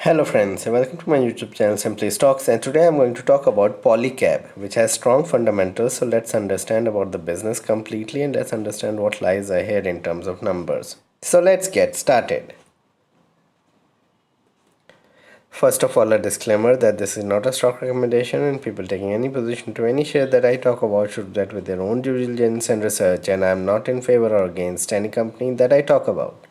Hello friends and welcome to my YouTube channel Simply Stocks, and today I'm going to talk about polycab, which has strong fundamentals. So let's understand about the business completely and let's understand what lies ahead in terms of numbers. So let's get started. First of all, a disclaimer that this is not a stock recommendation and people taking any position to any share that I talk about should do that with their own due diligence and research, and I am not in favor or against any company that I talk about.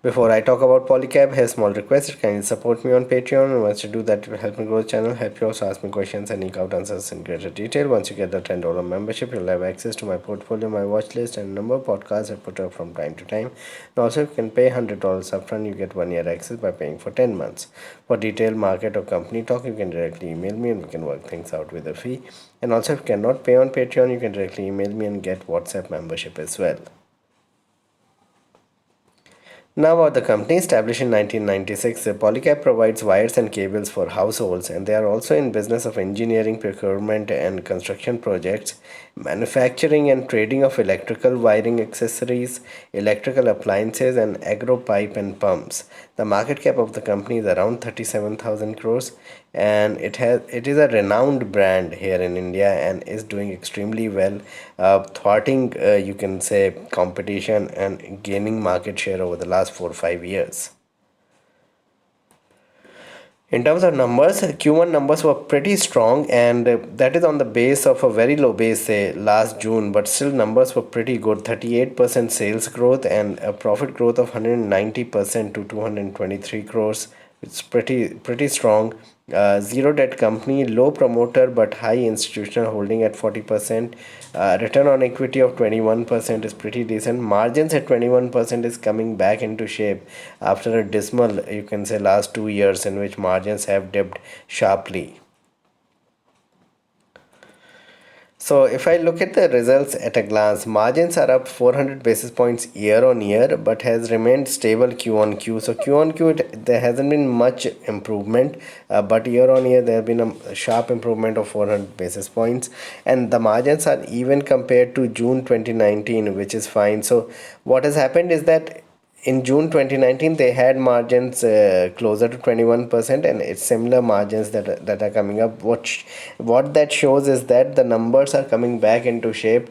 Before I talk about Polycab, here's a small request. Can you support me on Patreon? And once you do that, it will help me grow the channel, help you also ask me questions and eke out answers in greater detail. Once you get the $10 membership, you'll have access to my portfolio, my watch list, and a number of podcasts I put up from time to time. And also, if you can pay $100 upfront, you get 1 year access by paying for 10 months. For detailed market or company talk, you can directly email me and we can work things out with a fee. And also, if you cannot pay on Patreon, you can directly email me and get WhatsApp membership as well. Now about the company. Established in 1996, Polycab provides wires and cables for households, and they are also in business of engineering, procurement and construction projects, manufacturing and trading of electrical wiring accessories, electrical appliances and agro pipe and pumps. The market cap of the company is around 37,000 crores, and it is a renowned brand here in India and is doing extremely well, thwarting you can say competition and gaining market share over the last 4 or 5 years. In terms of numbers, Q1 numbers were pretty strong, and that is on the base of a very low base, say last June, but still numbers were pretty good. 38% sales growth and a profit growth of 190% to 223 crores. It's pretty strong. Zero debt company, low promoter but high institutional holding at 40%. Return on equity of 21% is pretty decent. Margins at 21% is coming back into shape after a dismal, you can say, last 2 years in which margins have dipped sharply. So if I look at the results at a glance, margins are up 400 basis points year on year, but has remained stable Q on Q. So Q on Q, there hasn't been much improvement, but year on year there have been a sharp improvement of 400 basis points, and the margins are even compared to June 2019, which is fine. So what has happened is that in June 2019 they had margins closer to 21%, and it's similar margins that are coming up. What that shows is that the numbers are coming back into shape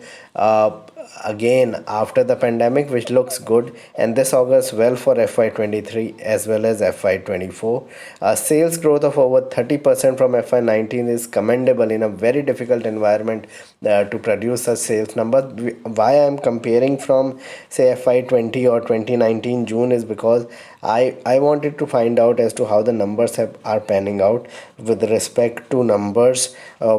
again after the pandemic, which looks good, and this augurs well for FY23 as well as FY24. Sales growth of over 30% from FY19 is commendable in a very difficult environment to produce such sales numbers. Why I'm comparing from say FY20 or 2019 June is because I wanted to find out as to how the numbers are panning out with respect to numbers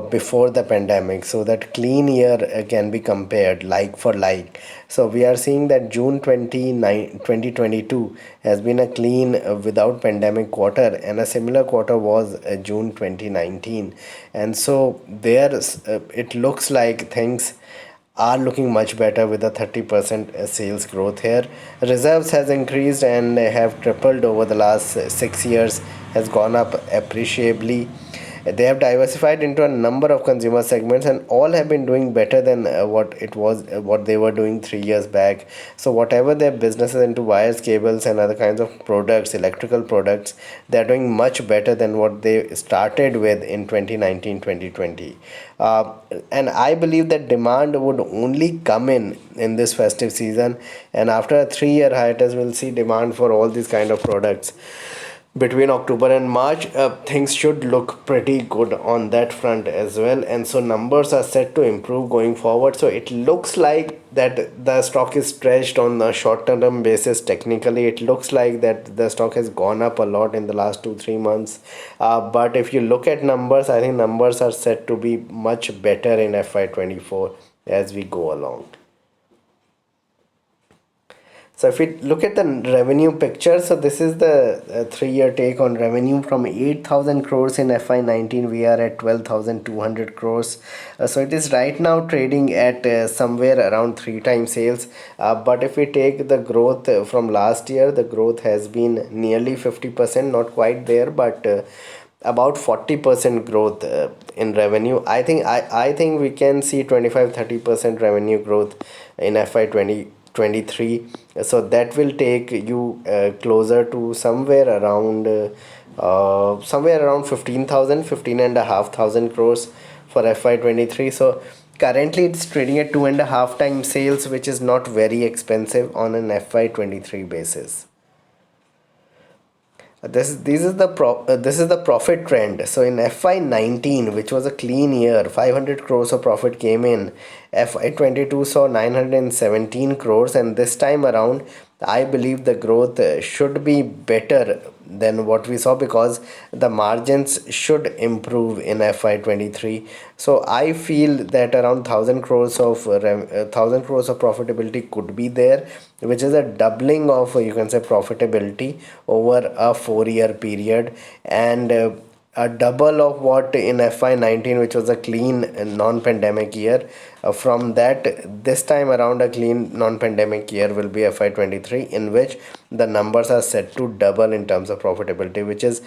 before the pandemic, so that clean year can be compared like for like. So we are seeing that June 2022 has been a clean without pandemic quarter, and a similar quarter was June 2019. And so there it looks like things are looking much better with a 30% sales growth here. Reserves has increased and have tripled over the last 6 years, has gone up appreciably. They have diversified into a number of consumer segments, and all have been doing better than what they were doing 3 years back. So whatever their businesses into wires, cables and other kinds of products, electrical products, they are doing much better than what they started with in 2019 2020. And I believe that demand would only come in this festive season, and after a 3 year hiatus we'll see demand for all these kind of products. Between October and March, things should look pretty good on that front as well, and so numbers are set to improve going forward. So it looks like that the stock is stretched on a short term basis. Technically it looks like that the stock has gone up a lot in the last 2 3 months, but if you look at numbers, I think numbers are set to be much better in FY24 as we go along. So if we look at the revenue picture, so this is the 3 year take on revenue. From 8,000 crores in FY19, we are at 12,200 crores. So it is right now trading at somewhere around 3 times sales. But if we take the growth from last year, the growth has been nearly 50%, not quite there, but about 40% growth in revenue. I think we can see 25-30% revenue growth in FY20 23. So that will take you closer to somewhere around 15,000, 15,500 crores for FY23. So currently it's trading at 2.5 times sales, which is not very expensive on an FY23 basis. This is the profit trend. So in FY19, which was a clean year, 500 crores of profit came in. FY22 saw 917 crores, and this time around, I believe the growth should be better than what we saw, because the margins should improve in FY23. So I feel that around 1,000 crores of profitability could be there, which is a doubling of, you can say, profitability over a 4 year period, and a double of what in FY19, which was a clean non-pandemic year. From that, this time around, a clean non-pandemic year will be FY23, in which the numbers are set to double in terms of profitability, which is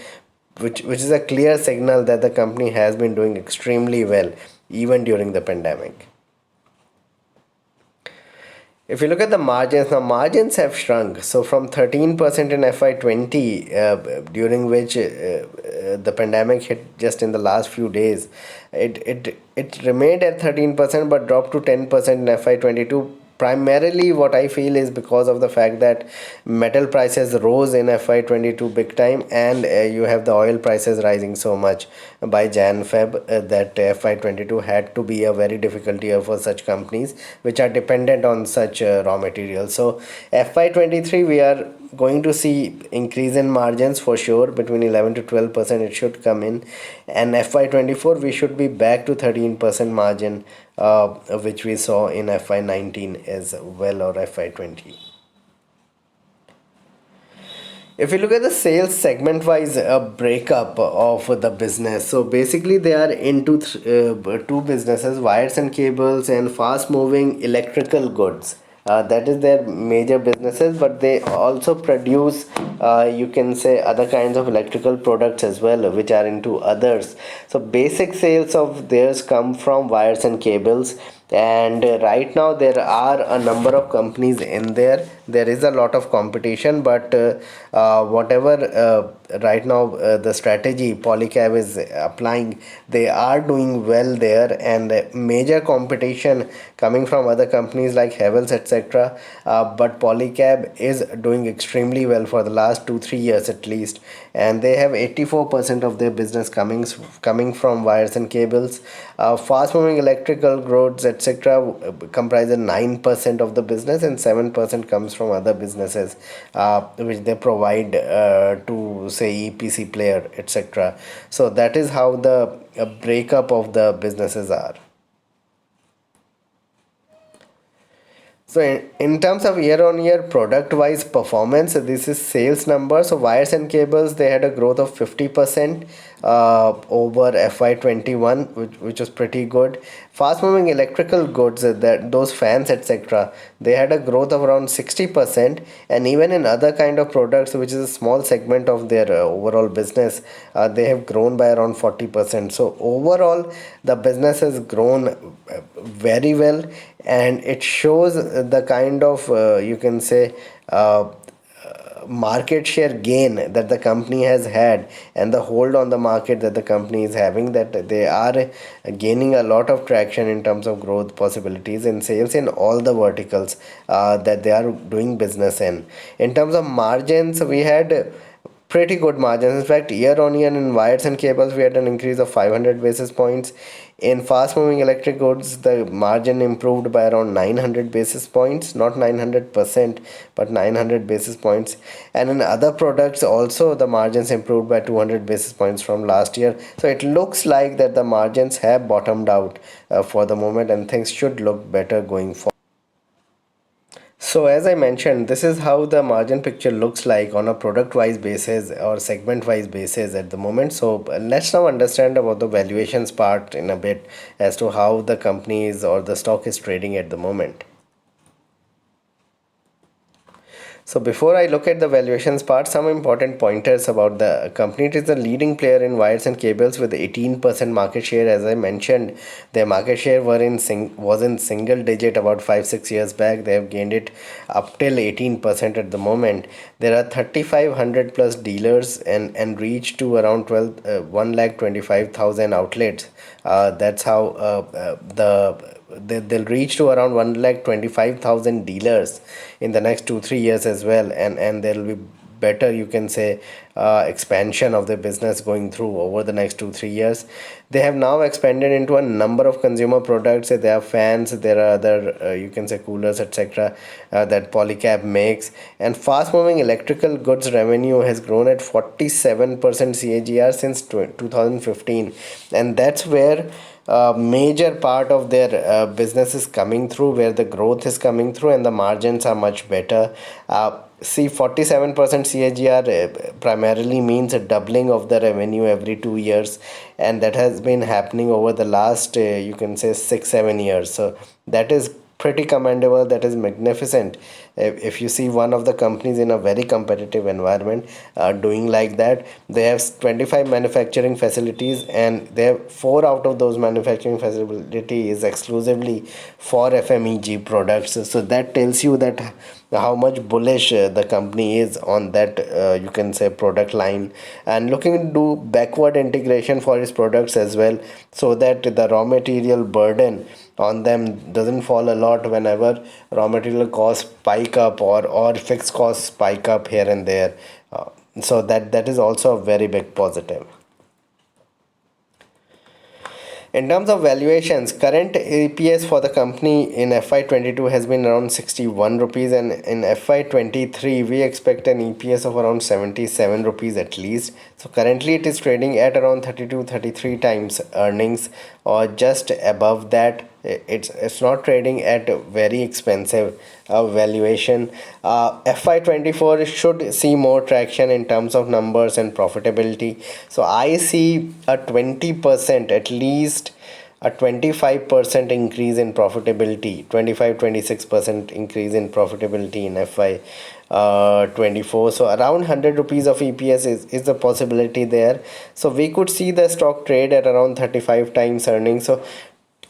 a clear signal that the company has been doing extremely well even during the pandemic. If you look at the margins, now margins have shrunk. So from 13% in FY20, during which the pandemic hit just in the last few days, it remained at 13% but dropped to 10% in FY22. Primarily, what I feel is because of the fact that metal prices rose in FY22 big time, and you have the oil prices rising so much by Jan Feb, that FY22 had to be a very difficult year for such companies which are dependent on such raw materials. So FY23, we are going to see increase in margins for sure, between 11 to 12% it should come in, and FY24 we should be back to 13% margin, which we saw in FY19 as well, or FY20. If you look at the sales segment wise breakup of the business, so basically they are into two businesses: wires and cables and fast moving electrical goods. That is their major businesses, but they also produce, you can say, other kinds of electrical products as well, which are into others. So basic sales of theirs come from wires and cables, and right now there are a number of companies in there. There is a lot of competition, but whatever right now the strategy polycab is applying, they are doing well there, and major competition coming from other companies like Havels, etc. But polycab is doing extremely well for the last 2 3 years at least, and they have 84% of their business coming from wires and cables. Fast moving electrical goods, etc., comprises 9% of the business, and 7% comes from other businesses which they provide to, say, EPC player, etc. So that is how the breakup of the businesses are. So in terms of year-on-year product-wise performance, this is sales number. So wires and cables, they had a growth of 50% over FY21, which was pretty good. Fast-moving electrical goods, that those fans, etc., they had a growth of around 60%, and even in other kind of products, which is a small segment of their overall business, they have grown by around 40%. So overall, the business has grown very well, and it shows the kind of, you can say, market share gain that the company has had, and the hold on the market that the company is having, that they are gaining a lot of traction in terms of growth possibilities in sales in all the verticals that they are doing business in. In terms of margins, we had pretty good margins. In fact, year on year in wires and cables, we had an increase of 500 basis points. In fast moving electric goods, the margin improved by around 900 basis points, not 900%, but 900 basis points. And in other products also, the margins improved by 200 basis points from last year. So it looks like that the margins have bottomed out for the moment, and things should look better going forward. So as I mentioned, this is how the margin picture looks like on a product wise basis or segment wise basis at the moment. So let's now understand about the valuations part in a bit, as to how the companies or the stock is trading at the moment. So before I look at the valuations part, some important pointers about the company. It is the leading player in wires and cables with 18% market share. As I mentioned, their market share was in single digit about 5-6 years back. They have gained it up till 18% at the moment. There are 3,500 plus dealers and reach to around 1,25,000 outlets. That's how they'll reach to around 1,25,000 dealers in the next 2-3 years as well, and there will be better, you can say, expansion of their business going through over the next 2-3 years. They have now expanded into a number of consumer products. There are fans, there are other you can say coolers, etc., that polycab makes. And fast moving electrical goods revenue has grown at 47% CAGR since 2015, and that's where major part of their business is coming through, where the growth is coming through and the margins are much better. See, 47% CAGR primarily means a doubling of the revenue every 2 years, and that has been happening over the last you can say 6-7 years. So that is pretty commendable, that is magnificent. If you see one of the companies in a very competitive environment doing like that. They have 25 manufacturing facilities, and they have 4 out of those manufacturing facility is exclusively for FMEG products. So that tells you that how much bullish the company is on that you can say product line, and looking into backward integration for its products as well, so that the raw material burden on them doesn't fall a lot whenever raw material costs spike up, or fixed costs spike up here and there. So that is also a very big positive. In terms of valuations, current EPS for the company in FY22 has been around 61 rupees, and in FY23 we expect an EPS of around 77 rupees at least. So currently it is trading at around 32-33 times earnings, or just above that. It's not trading at a very expensive valuation. FY24 should see more traction in terms of numbers and profitability. So I see a 20%, at least a 25% increase in profitability, 25-26% increase in profitability in FY 24. So around 100 rupees of EPS is the possibility there. So we could see the stock trade at around 35 times earnings. So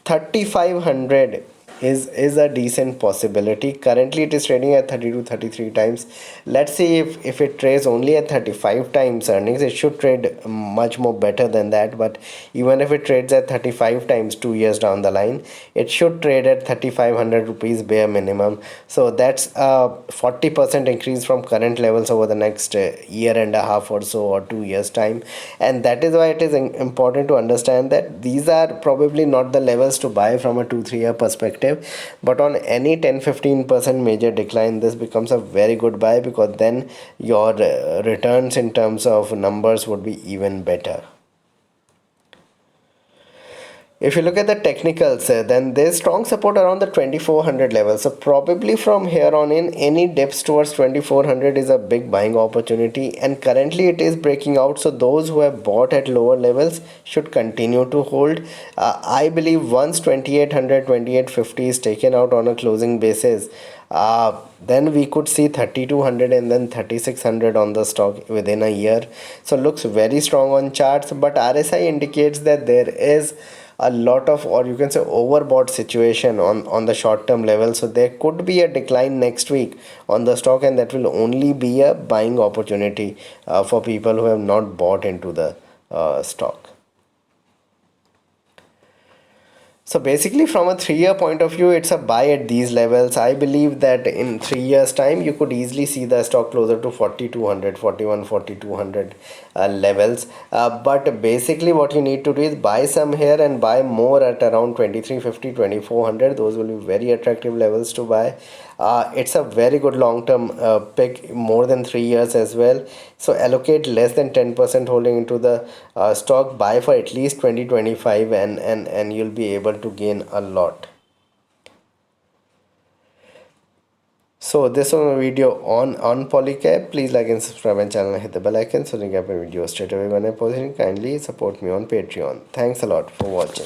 3,500 is a decent possibility. Currently it is trading at 32-33 times. Let's see if it trades only at 35 times earnings. It should trade much more better than that, but even if it trades at 35 times 2 years down the line, it should trade at 3,500 rupees bare minimum. So that's a 40% increase from current levels over the next year and a half or so, or 2 years time. And that is why it is important to understand that these are probably not the levels to buy from a 2-3 year perspective, but on any 10-15% major decline, this becomes a very good buy, because then your returns in terms of numbers would be even better. If you look at the technicals, then there's strong support around the 2400 level. So probably from here on in, any dips towards 2400 is a big buying opportunity, and currently it is breaking out. So those who have bought at lower levels should continue to hold. I believe once 2800, 2850 is taken out on a closing basis, then we could see 3200 and then 3600 on the stock within a year. So looks very strong on charts, but RSI indicates that there is a lot of, or you can say overbought situation on the short term level. So there could be a decline next week on the stock, and that will only be a buying opportunity for people who have not bought into the stock. So basically from a 3 year point of view, it's a buy at these levels. I believe that in 3 years time you could easily see the stock closer to 4200, 41, 4200 levels. But basically what you need to do is buy some here and buy more at around 2350, 2400. Those will be very attractive levels to buy. It's a very good long-term pick, more than 3 years as well. So allocate less than 10% holding into the stock, buy for at least 20-25, and you'll be able to gain a lot. So this was a video on polycab. Please like and subscribe my channel and hit the bell icon so you get my videos straight away when I post it. Kindly support me on Patreon. Thanks a lot for watching.